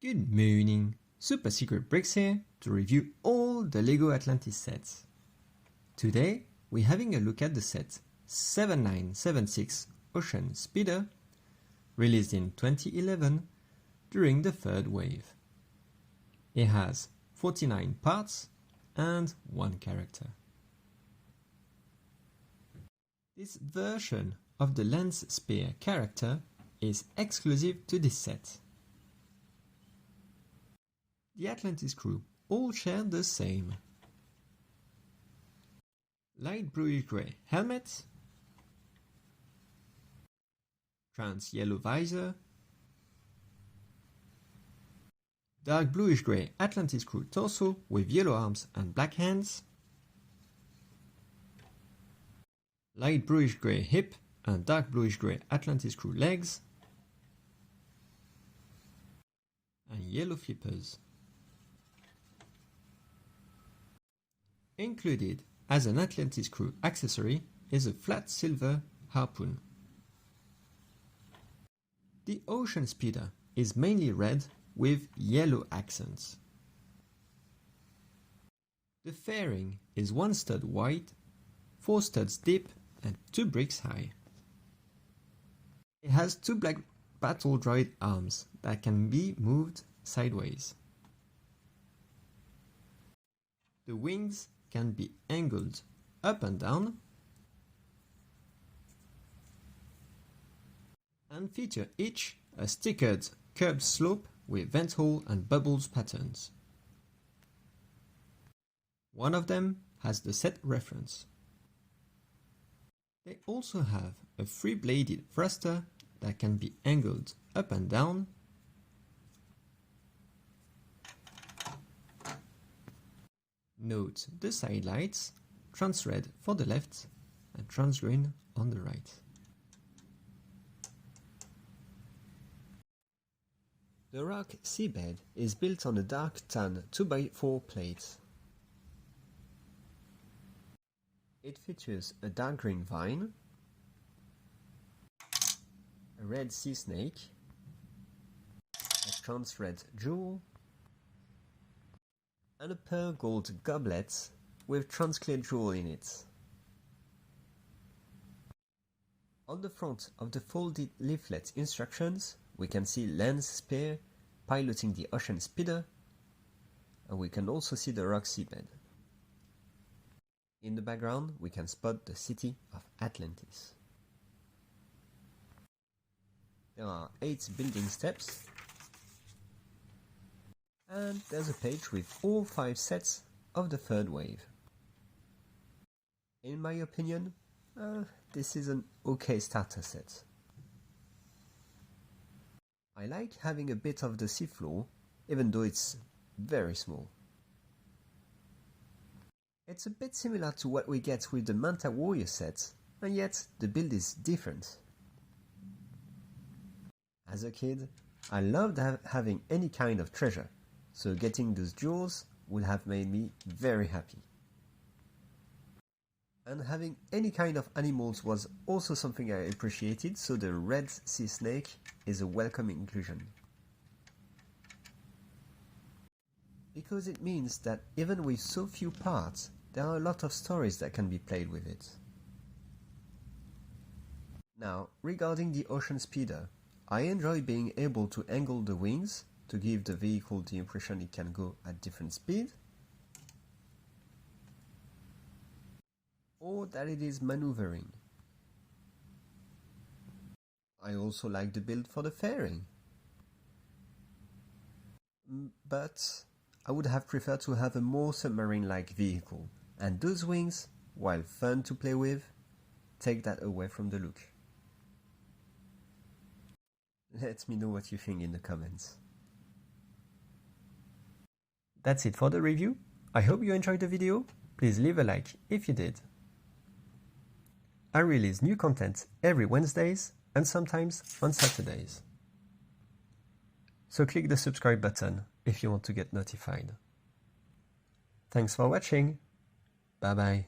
Good morning, Super Secret Bricks here to review all the LEGO Atlantis sets. Today we're having a look at the set 7976 Ocean Speeder, released in 2011 during the third wave. It has 49 parts and 1 character. This version of the Lance Spear character is exclusive to this set. The Atlantis crew all share the same. Light bluish grey helmet, trans yellow visor, dark bluish grey Atlantis crew torso with yellow arms and black hands, light bluish grey hip and dark bluish grey Atlantis crew legs, and yellow flippers. Included as an Atlantis crew accessory is a flat silver harpoon. The Ocean Speeder is mainly red with yellow accents. The fairing is 1 stud wide, 4 studs deep and 2 bricks high. It has 2 black battle droid arms that can be moved sideways. The wings can be angled up and down and feature each a stickered curved slope with vent hole and bubbles patterns. One of them has the set reference. They also have a 3-bladed thruster that can be angled up and down Note the side lights, trans red for the left and trans green on the right. The rock seabed is built on a dark tan 2x4 plate. It features a dark green vine, a red sea snake, a trans red jewel, and a pearl gold goblet with transclear jewel in it. On the front of the folded leaflet instructions, we can see Lance Spear piloting the Ocean Speeder, and we can also see the rock seabed. In the background, we can spot the city of Atlantis. There are 8 building steps, and there's a page with all 5 sets of the third wave. In my opinion, this is an okay starter set. I like having a bit of the seafloor, even though it's very small. It's a bit similar to what we get with the Manta Warrior set, and yet the build is different. As a kid, I loved having any kind of treasure, so getting those jewels would have made me very happy. And having any kind of animals was also something I appreciated, so the red sea snake is a welcome inclusion. Because it means that even with so few parts, there are a lot of stories that can be played with it. Now, regarding the Ocean Speeder, I enjoy being able to angle the wings to give the vehicle the impression it can go at different speed, or that it is maneuvering. I also like the build for the fairing, but I would have preferred to have a more submarine-like vehicle, and those wings, while fun to play with, take that away from the look. Let me know what you think in the comments. That's it for the review. I hope you enjoyed the video. Please leave a like if you did. I release new content every Wednesdays and sometimes on Saturdays. So click the subscribe button if you want to get notified. Thanks for watching. Bye bye.